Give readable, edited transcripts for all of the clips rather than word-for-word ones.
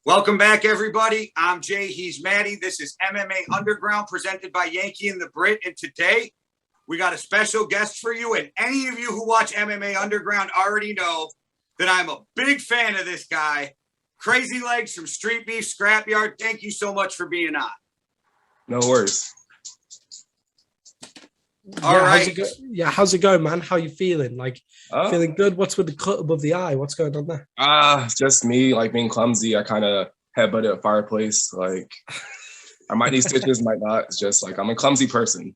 Welcome back, everybody. I'm Jay. He's Maddie. This is MMA Underground presented by Yankee and The Brit. And today we got a special guest for you. And any of you who watch MMA Underground already know that I'm a big fan of this guy. Crazy Legs from StreetBeefs, Scrapyard. Thank you so much for being on. No worries. All right. How's it going, man? How you feeling? Feeling good? What's with the cut above the eye? What's going on there? It's just me, being clumsy. I kind of headbutted a fireplace. I might need stitches, might not. It's just I'm a clumsy person.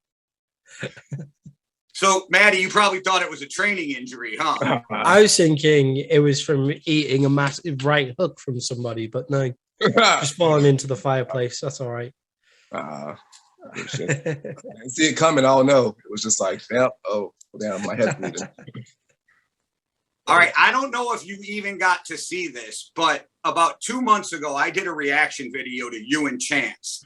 So, Maddie, you probably thought it was a training injury, huh? I was thinking it was from eating a massive right hook from somebody, but no, just falling into the fireplace. That's all right. I didn't see it coming. I don't know. It was just damn, my head's bleeding. All right. I don't know if you even got to see this, but about 2 months ago, I did a reaction video to you and Chance.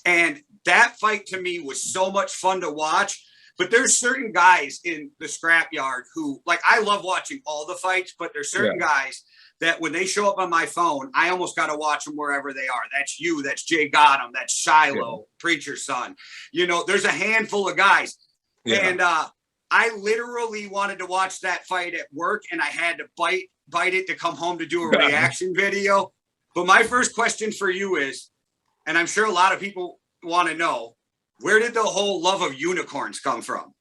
And that fight to me was so much fun to watch. But there's certain guys in the Scrapyard who, I love watching all the fights, but there's certain guys that when they show up on my phone, I almost got to watch them wherever they are. That's you. That's Jay Gotham. That's Shiloh, Preacher's son. There's a handful of guys. Yeah. And I literally wanted to watch that fight at work, and I had to bite it to come home to do a reaction video. But my first question for you is, and I'm sure a lot of people want to know, where did the whole love of unicorns come from?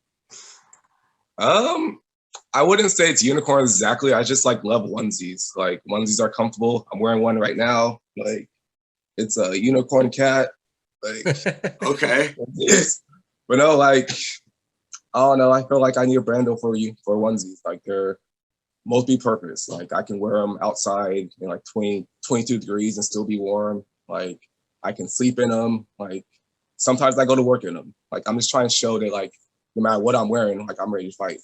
I wouldn't say it's unicorns exactly. I just love onesies. Onesies are comfortable. I'm wearing one right now. It's a unicorn cat. Okay. But no, I don't know. I feel like I need a brand for onesies. They're multi-purpose. I can wear them outside in 22 degrees and still be warm. I can sleep in them. Sometimes I go to work in them. I'm just trying to show that no matter what I'm wearing, I'm ready to fight.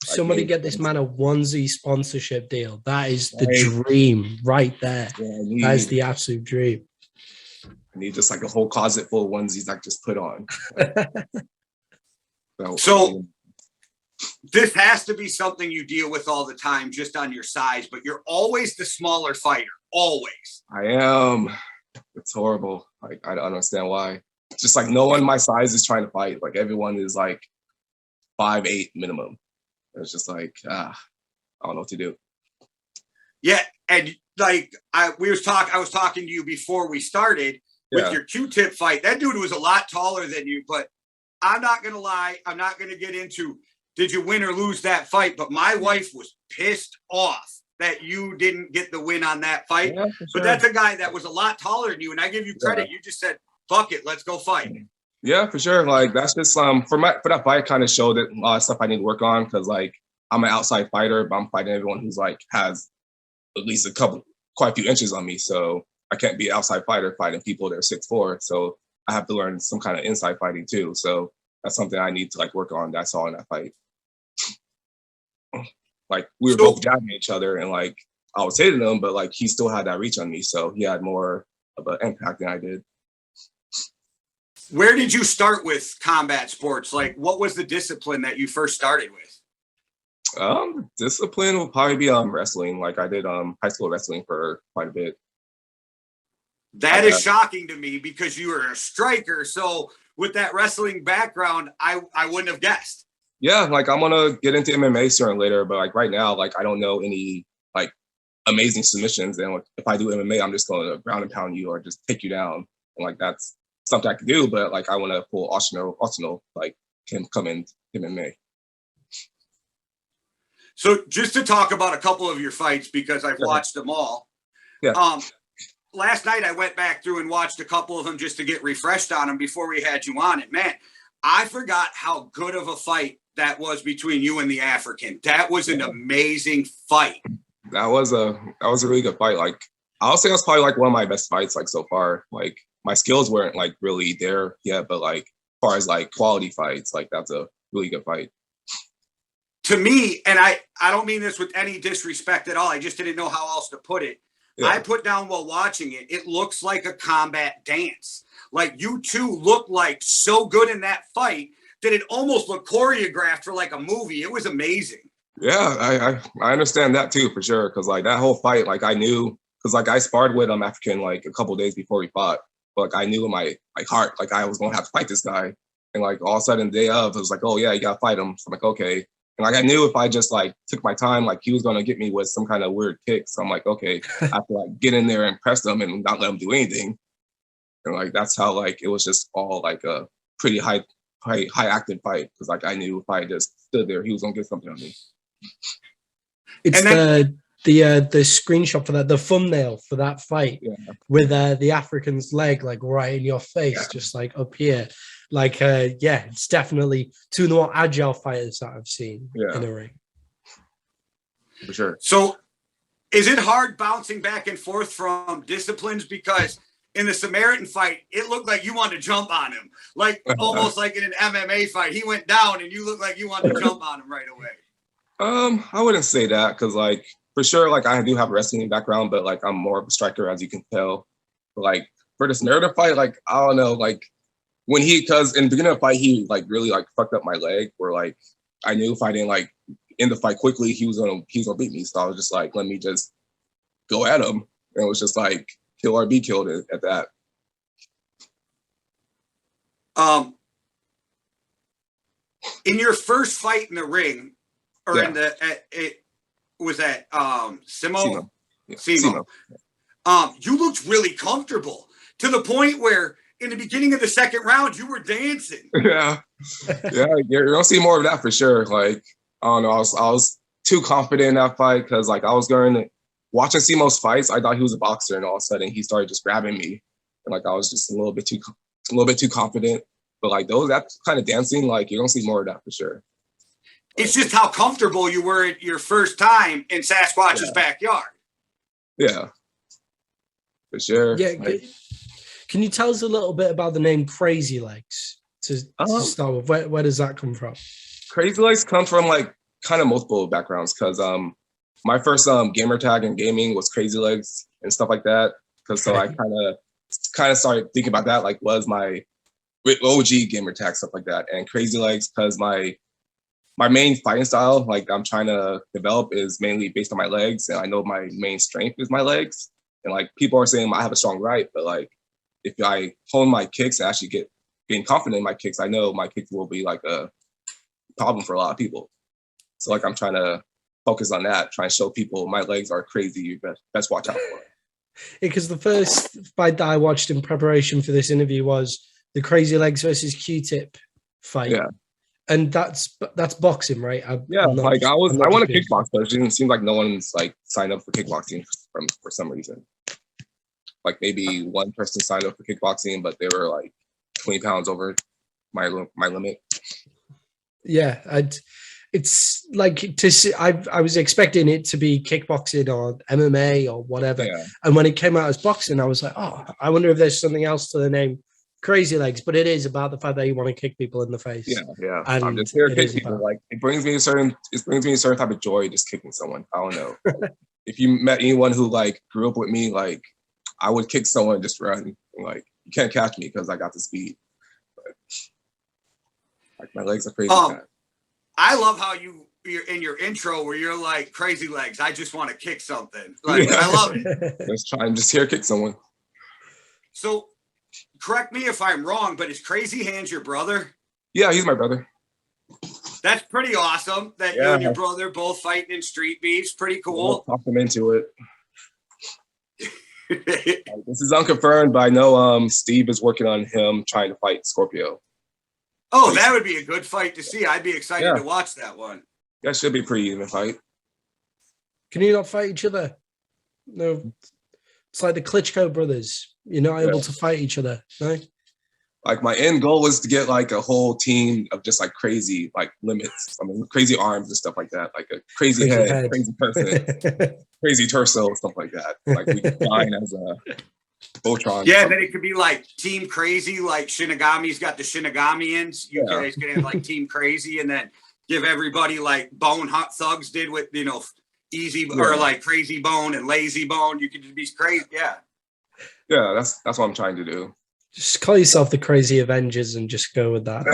Somebody get this man a onesie sponsorship deal. That is the dream right there. Yeah, that is the absolute dream. I need just a whole closet full of onesies I just put on. So this has to be something you deal with all the time just on your size, but you're always the smaller fighter. Always. I am. It's horrible. I don't understand why. It's just no one my size is trying to fight. Everyone is 5'8" minimum. It's just I don't know what to do. Yeah, and I was talking to you before we started with your Q-tip fight. That dude was a lot taller than you, but I'm not gonna lie. I'm not gonna get into did you win or lose that fight. But my wife was pissed off that you didn't get the win on that fight. Yeah, sure. But that's a guy that was a lot taller than you, and I give you credit. Yeah. You just said, "Fuck it, let's go fight." Yeah, for sure. That's just for that fight kind of showed that a lot of stuff I need to work on because I'm an outside fighter, but I'm fighting everyone who's has at least quite a few inches on me. So I can't be an outside fighter fighting people that are 6'4". So I have to learn some kind of inside fighting too. So that's something I need to work on. That I saw in that fight. We were both jabbing each other and I was hitting him, but he still had that reach on me. So he had more of an impact than I did. Where did you start with combat sports? What was the discipline that you first started with? Discipline will probably be wrestling. I did high school wrestling for quite a bit. That is shocking to me because you were a striker. So with that wrestling background, I wouldn't have guessed. Yeah, I'm gonna get into MMA sooner or later, but right now, I don't know any amazing submissions. And if I do MMA, I'm just gonna ground and pound you or just take you down. And that's something I can do, but I want to pull Arsenal, him come in MMA. So just to talk about a couple of your fights because I've watched them all. Yeah. Last night I went back through and watched a couple of them just to get refreshed on them before we had you on. And man, I forgot how good of a fight that was between you and the African. That was an amazing fight. That was a really good fight. I'll say that's probably one of my best fights so far. My skills weren't really there yet, but as far as quality fights, that's a really good fight. To me, and I don't mean this with any disrespect at all. I just didn't know how else to put it. Yeah. I put down while watching it, it looks like a combat dance. You two look so good in that fight that it almost looked choreographed for a movie. It was amazing. Yeah, I understand that too for sure. Because that whole fight, I knew because like I sparred with African like a couple days before we fought. But like I knew in my heart like I was gonna have to fight this guy, and like all of a sudden the day of it was like, oh yeah, you gotta fight him. So I'm like, okay, and like I knew if I just like took my time, like he was gonna get me with some kind of weird kick. So I'm like, okay, I have to like get in there and press them and not let him do anything. And like that's how like it was just all like a pretty high active fight, because like I knew if I just stood there, he was gonna get something on me. It's the screenshot for that, the thumbnail for that fight with the African's leg like right in your face, just like up here. Like it's definitely two of the more agile fighters that I've seen in a ring. For sure. So is it hard bouncing back and forth from disciplines? Because in the Samaritan fight, it looked like you wanted to jump on him. Like almost like in an MMA fight. He went down and you looked like you wanted to jump on him right away. I wouldn't say that, because like for sure, like I do have a wrestling background, but like I'm more of a striker, as you can tell. But like for this narrative fight, like I don't know, like when because in the beginning of the fight, he like really like fucked up my leg, where like I knew if I didn't like end the fight quickly, he was gonna beat me. So I was just like, let me just go at him. And it was just like kill or be killed at that. In your first fight in the ring, or in the it was that Simo? Simo. You looked really comfortable, to the point where in the beginning of the second round you were dancing. Yeah, you don't see more of that for sure. Like I don't know, I was too confident in that fight, because like I was watching Simo's fights, I thought he was a boxer, and all of a sudden he started just grabbing me, and like I was just a little bit too confident. But like that kind of dancing, like you don't see more of that for sure. It's just how comfortable you were at your first time in Sasquatch's backyard. Yeah, for sure. Yeah. Can you tell us a little bit about the name Crazy Legs to start with? Where does that come from? Crazy Legs comes from like kind of multiple backgrounds, because my first gamer tag in gaming was Crazy Legs and stuff like that. Because so I kind of started thinking about that, like was my OG gamer tag, stuff like that. And Crazy Legs, because my main fighting style, like I'm trying to develop, is mainly based on my legs, and I know my main strength is my legs. And like people are saying I have a strong right, but like if I hone my kicks and actually getting confident in my kicks, I know my kicks will be like a problem for a lot of people. So like I'm trying to focus on that, trying to show people my legs are crazy. You best watch out for it. Because the first fight that I watched in preparation for this interview was the Crazy Legs versus Q-Tip fight. Yeah. And that's boxing, right? I want to kickbox, but it didn't seem like no one's like signed up for kickboxing for some reason. Like maybe one person signed up for kickboxing, but they were like 20 pounds over my limit. Yeah, it's like to see. I was expecting it to be kickboxing or MMA or whatever, and when it came out as boxing, I was like, oh, I wonder if there's something else to the name Crazy Legs. But it is about the fact that you want to kick people in the face. Yeah. And I'm just here to kick people. Like it brings me a certain type of joy just kicking someone. I don't know. If you met anyone who like grew up with me, like I would kick someone and just run. Like you can't catch me because I got the speed. But like my legs are crazy. I love how you're in your intro where you're like Crazy Legs. I just want to kick something. Like I love it. I'm just here to kick someone. So correct me if I'm wrong, but is Crazy Hands your brother? Yeah, he's my brother. That's pretty awesome that you and your brother both fighting in StreetBeefs. Pretty cool. I'll talk him into it. This is unconfirmed, but I know Steve is working on him trying to fight Scorpio. Oh, that would be a good fight to see. I'd be excited to watch that one. That should be a pretty even fight. Can you not fight each other? No. It's like the Klitschko brothers. You're not able to fight each other, no? Like my end goal was to get like a whole team of just like crazy like limits. I mean, crazy arms and stuff like that. Like a crazy head, crazy person, crazy torso, stuff like that. Like we could fine as a Voltron. Yeah, then it could be like Team Crazy, like Shinigami's got the Shinigamians. You guys could have like Team Crazy, and then give everybody like Bone Hot Thugs did with Easy or like Crazy Bone and Lazy Bone. You could just be crazy. Yeah, that's what I'm trying to do. Just call yourself the Crazy Avengers and just go with that.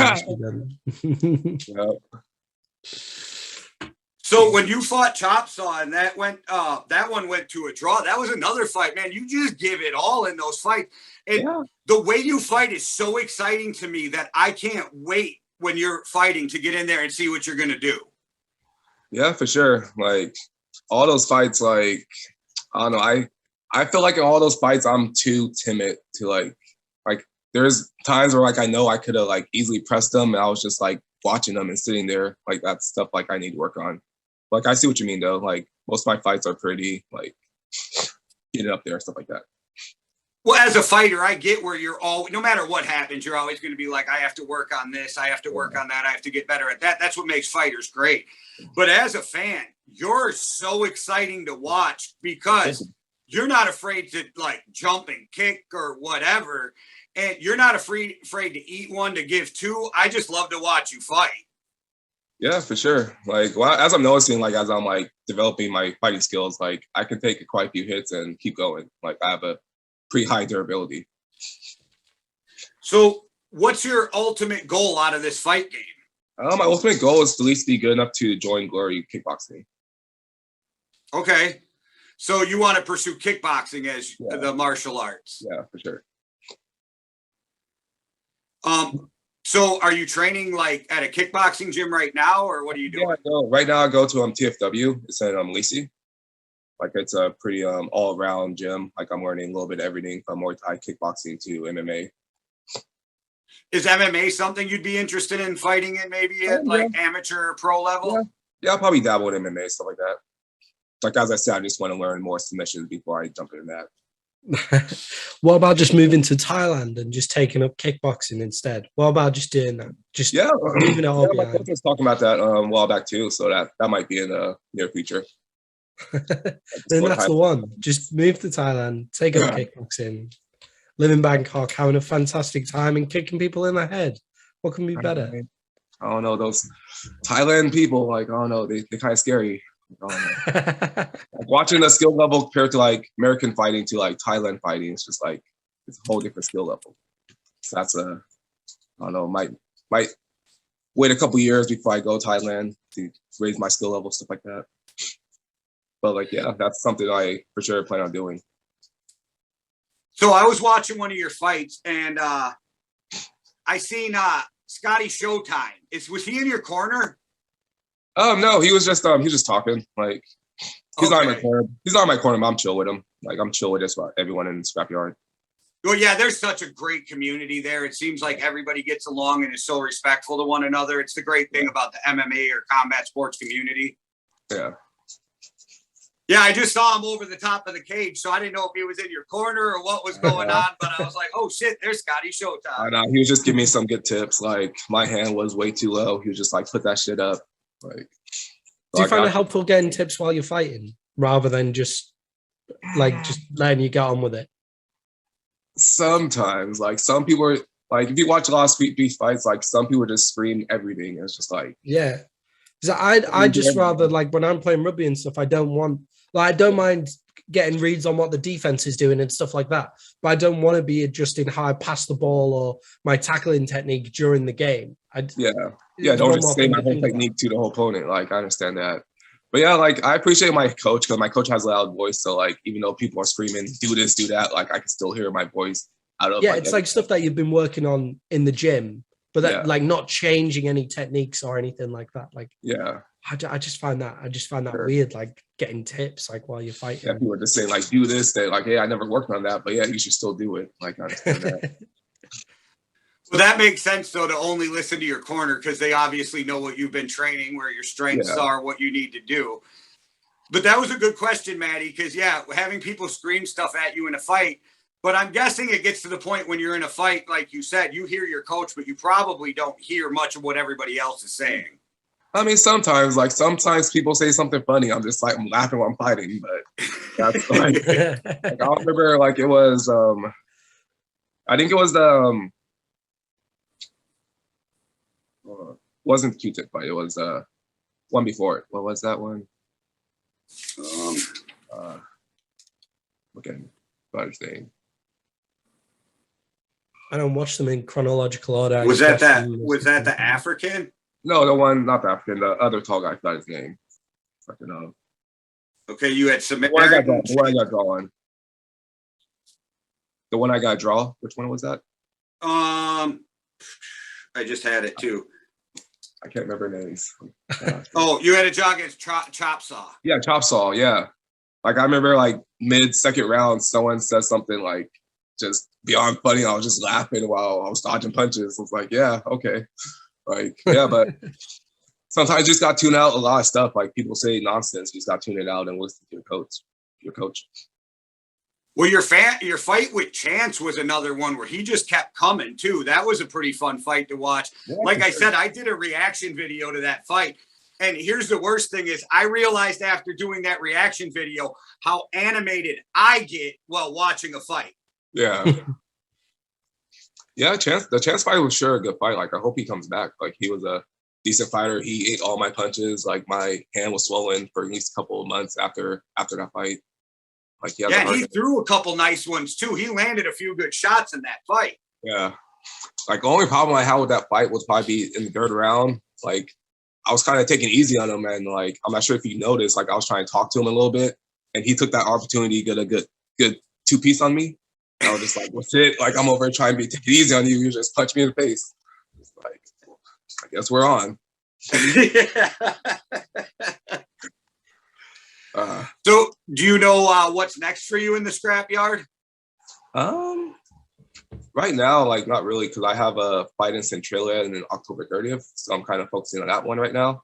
So when you fought Chop Saw and that one went to a draw, that was another fight, man. You just give it all in those fights. And the way you fight is so exciting to me that I can't wait when you're fighting to get in there and see what you're going to do. Yeah, for sure. Like all those fights, like, I don't know. I feel like in all those fights, I'm too timid to like there's times where like I know I could have like easily pressed them and I was just like watching them and sitting there. Like that's stuff like I need to work on. Like I see what you mean though. Like most of my fights are pretty like getting up there, stuff like that. Well, as a fighter, I get where you're all, no matter what happens, you're always going to be like, I have to work on this. I have to work on that. I have to get better at that. That's what makes fighters great. But as a fan, you're so exciting to watch because you're not afraid to like jump and kick or whatever. And you're not afraid to eat one, to give two. I just love to watch you fight. Yeah, for sure. Like, well, as I'm noticing, like, as I'm like developing my fighting skills, like I can take quite a few hits and keep going. Like I have a pretty high durability. So what's your ultimate goal out of this fight game? My ultimate goal is to at least be good enough to join Glory Kickboxing. Okay. So you want to pursue kickboxing as the martial arts? Yeah, for sure. So are you training like at a kickboxing gym right now, or what are you doing? Right now I go to TFW. It's in Lacey. Like it's a pretty all around gym. Like I'm learning a little bit of everything from Muay Thai, kickboxing to MMA. Is MMA something you'd be interested in fighting in, maybe at like amateur or pro level? Yeah, I'll probably dabble in MMA, stuff like that. Like as I said, I just want to learn more submissions before I jump into that. What about just moving to Thailand and just taking up kickboxing instead? What about just doing that? Just leaving it all behind. My coach was talking about that a while back too, so that might be in the near future. Then that's the one. Just move to Thailand, take up kickboxing, live in Bangkok, having a fantastic time and kicking people in the head. What can be better? I don't know, those Thailand people, like, I don't know, they're kind of scary. Like watching the skill level compared to like American fighting to like Thailand fighting, it's just like it's a whole different skill level. So that's I don't know, might wait a couple years before I go Thailand to raise my skill level, stuff like that. But like, yeah, that's something I for sure plan on doing. So I was watching one of your fights and I seen Scotty Showtime. Was he in your corner? No, he was just talking. Like he's not in my corner. He's not in my corner, but I'm chill with him. Like I'm chill with just about everyone in the Scrapyard. Well, yeah, there's such a great community there. It seems like everybody gets along and is so respectful to one another. It's the great thing about the MMA or combat sports community. Yeah. Yeah, I just saw him over the top of the cage, so I didn't know if he was in your corner or what was going on, but I was like, oh shit, there's Scotty Showtime. I know, he was just giving me some good tips. Like my hand was way too low. He was just like, put that shit up. Like, do you find it helpful getting tips while you're fighting rather than just letting you get on with it? Sometimes, like some people are like, if you watch a lot of StreetBeefs fights, like some people just scream everything. It's just like, yeah. Because I just rather like when I'm playing rugby and stuff, I don't mind getting reads on what the defense is doing and stuff like that. But I don't want to be adjusting how I pass the ball or my tackling technique during the game. Don't just say my whole technique to the whole opponent. Like I understand that. But yeah, like I appreciate my coach because my coach has a loud voice. So like even though people are screaming, do this, do that, like I can still hear my voice out of it's like stuff that you've been working on in the gym, but that like not changing any techniques or anything like that. Like I just find that weird, like getting tips like while you're fighting. Yeah, people would just say like do this, they're like, hey, I never worked on that, but yeah, you should still do it. Like I understand that. Well, that makes sense, though, to only listen to your corner because they obviously know what you've been training, where your strengths are, what you need to do. But that was a good question, Maddie, because, having people scream stuff at you in a fight. But I'm guessing it gets to the point when you're in a fight, like you said, you hear your coach, but you probably don't hear much of what everybody else is saying. I mean, sometimes people say something funny. I'm just like, I'm laughing while I'm fighting. But that's like I remember like it was, I think it was the, wasn't Q-tip fight. It was one before it. What was that one? Okay, about his name. I don't watch them in chronological order. Was that the African? No, the one, not the African. The other tall guy. I forgot his name. Fucking Okay, you had some. the one I got drawn. The one I got draw. Which one was that? I just had it too. I can't remember names. Oh, you had a jog against Chop Saw. Yeah, Chop Saw. Yeah, like I remember, like mid-second round, someone said something like just beyond funny. I was just laughing while I was dodging punches. I was like, yeah, okay, like yeah, but sometimes you just got to tune out a lot of stuff. Like people say nonsense, you just got to tune it out and listen to your coach. Well, your fight with Chance was another one where he just kept coming too. That was a pretty fun fight to watch. Yeah, like I said, I did a reaction video to that fight. And here's the worst thing is I realized after doing that reaction video how animated I get while watching a fight. Yeah. Yeah, the Chance fight was sure a good fight. Like I hope he comes back. Like he was a decent fighter. He ate all my punches. Like my hand was swollen for at least a couple of months after that fight. Like he threw a couple nice ones too. He landed a few good shots in that fight. Yeah. Like the only problem I had with that fight was probably be in the third round. Like I was kind of taking easy on him, and like I'm not sure if you noticed, like I was trying to talk to him a little bit, and he took that opportunity to get a good 2-piece on me. And I was just like, "What's it?" Like I'm over here trying to take it easy on you. You just punch me in the face. It's like, I guess we're on. So, do you know what's next for you in the Scrapyard? Right now, like not really, because I have a fight in Centralia in October 30th, so I'm kind of focusing on that one right now.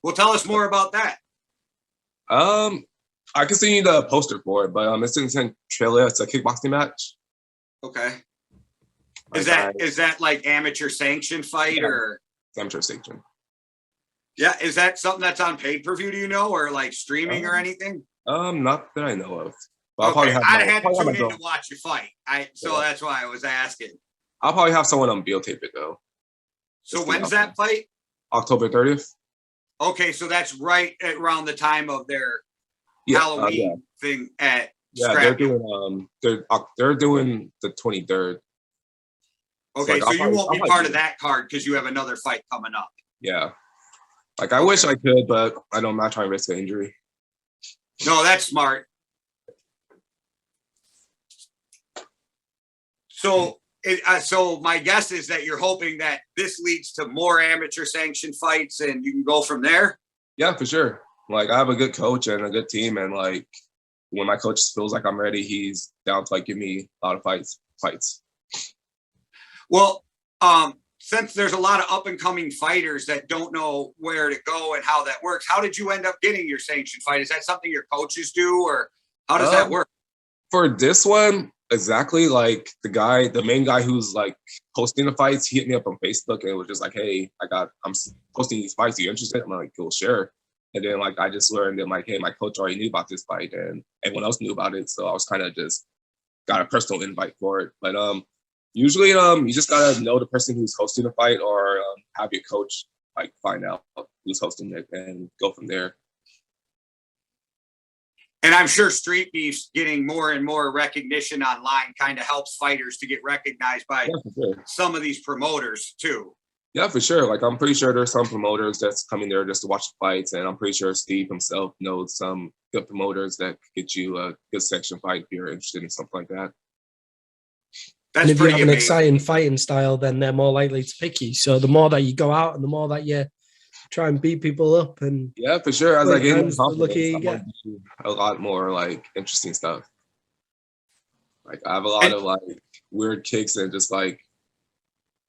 Well, tell us more about that. I can send you the poster for it, but it's in Centralia. It's a kickboxing match. Okay. Is that like amateur sanctioned fight or amateur sanctioned? Yeah, is that something that's on pay-per-view, do you know, or like streaming or anything? Not that I know of. Okay, I had to tune in to watch you fight. That's why I was asking. I'll probably have someone on videotape it though. So when's that fight? October 30th. Okay, so that's right around the time of their Halloween thing at Scrapyard. They're doing the 23rd. Okay, so you won't be part of that card because you have another fight coming up. Yeah. Like I wish I could, but I know I'm not trying to risk an injury. No, that's smart. So my guess is that you're hoping that this leads to more amateur sanctioned fights and you can go from there? Yeah, for sure. Like I have a good coach and a good team, and like when my coach feels like I'm ready, he's down to like give me a lot of fights. Well, since there's a lot of up and coming fighters that don't know where to go and how that works, how did you end up getting your sanctioned fight? Is that something your coaches do, or how does that work? For this one, exactly, like the main guy who's like posting the fights, he hit me up on Facebook and it was just like, hey, I'm posting these fights. Are you interested? I'm like, cool, sure. And then like I just learned that like, hey, my coach already knew about this fight and everyone else knew about it. So I was kind of just got a personal invite for it. But usually you just gotta know the person who's hosting the fight or have your coach like find out who's hosting it and go from there. And I'm sure StreetBeefs getting more and more recognition online kind of helps fighters to get recognized by some of these promoters too. Yeah, for sure. Like I'm pretty sure there's some promoters that's coming there just to watch the fights, and I'm pretty sure Steve himself knows some good promoters that get you a good section fight if you're interested in something like that. And if you have an exciting fighting style, then they're more likely to pick you. So the more that you go out and the more that you try and beat people up, and yeah, for sure. As I get more lucky you get a lot more like interesting stuff. Like I have a lot of like weird kicks and just like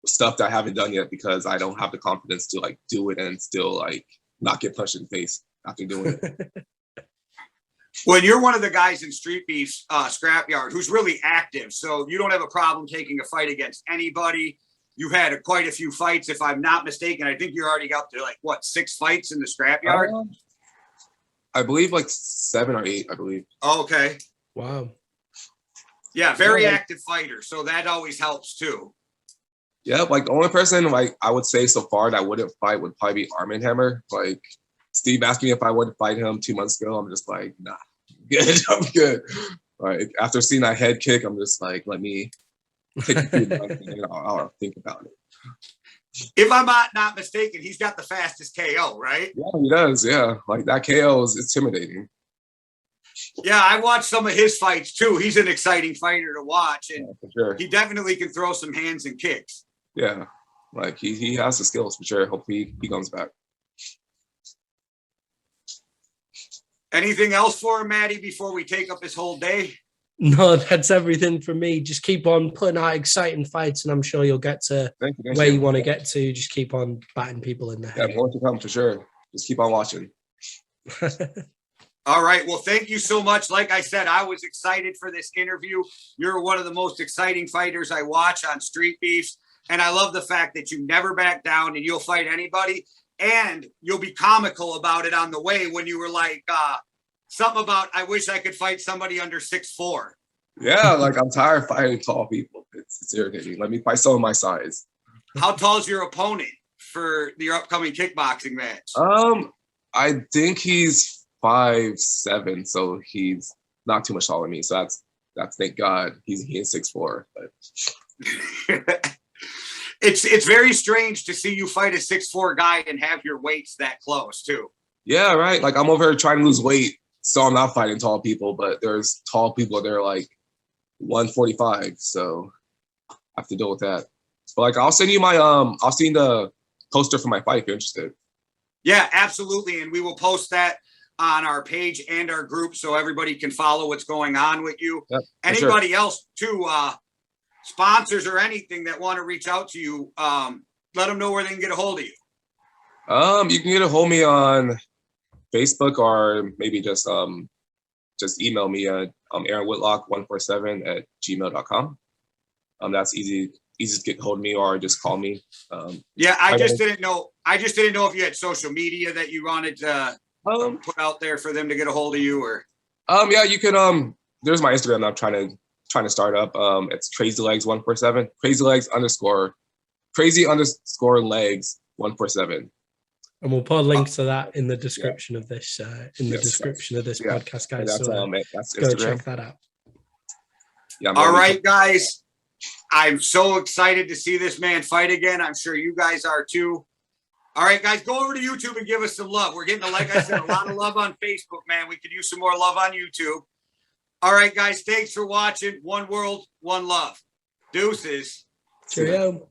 stuff that I haven't done yet because I don't have the confidence to like do it and still like not get punched in the face after doing it. Well, you're one of the guys in StreetBeefs Scrapyard who's really active, so you don't have a problem taking a fight against anybody. You've had quite a few fights, if I'm not mistaken. I think you're already up to like, what, 6 fights in the Scrapyard? I believe like 7 or 8, I believe. Okay. Wow. Yeah, very active fighter, so that always helps too. Yeah, like the only person like I would say so far that wouldn't fight would probably be Arm & Hammer. Like Steve asked me if I would fight him 2 months ago. I'm just like, nah, I'm good. Like after seeing that head kick, I'm just like, let me take a few months and I'll think about it. If I'm not mistaken, he's got the fastest KO, right? Yeah, he does. Yeah, like that KO is intimidating. Yeah, I watched some of his fights too. He's an exciting fighter to watch, and for sure. he definitely can throw some hands and kicks. Yeah, like he has the skills for sure. Hopefully he comes back. Anything else for him, Maddie, before we take up his whole day? No, that's everything from me. Just keep on putting out exciting fights, and I'm sure you'll get to where you want to get to. Just keep on batting people in the head. Yeah, more to come for sure. Just keep on watching. All right. Well, thank you so much. Like I said, I was excited for this interview. You're one of the most exciting fighters I watch on StreetBeefs. And I love the fact that you never back down and you'll fight anybody. And you'll be comical about it on the way when you were like, something about, I wish I could fight somebody under 6'4". Yeah, like I'm tired of fighting tall people. It's irritating. Let me fight someone my size. How tall is your opponent for your upcoming kickboxing match? I think he's 5'7", so he's not too much taller than me. So that's thank God he is 6'4". But it's very strange to see you fight a 6'4" guy and have your weights that close too. Yeah, right. Like I'm over here trying to lose weight, so I'm not fighting tall people, but there's tall people that are like 145, so I have to deal with that. But like I'll send you the poster for my fight if you're interested. Yeah, absolutely. And we will post that on our page and our group so everybody can follow what's going on with you. Yep, anybody else too, sponsors or anything that want to reach out to you, let them know where they can get a hold of you. You can get a hold of me on Facebook or maybe just email me at aaronwhitlock147@gmail.com. That's easy to get a hold of me, or just call me. Yeah, I just didn't know if you had social media that you wanted to put out there for them to get a hold of you, or yeah, you can there's my Instagram that I'm trying to start up. It's crazylegs147, crazy_legs147. And we'll put a link to that in the description of this description of this podcast, guys. That's, so that's go Instagram. check that out. Yeah. All right, guys. I'm so excited to see this man fight again. I'm sure you guys are too. All right, guys, go over to YouTube and give us some love. We're getting, like I said, a lot of love on Facebook, man. We could use some more love on YouTube. All right, guys, thanks for watching. One world, one love. Deuces. Cheerio.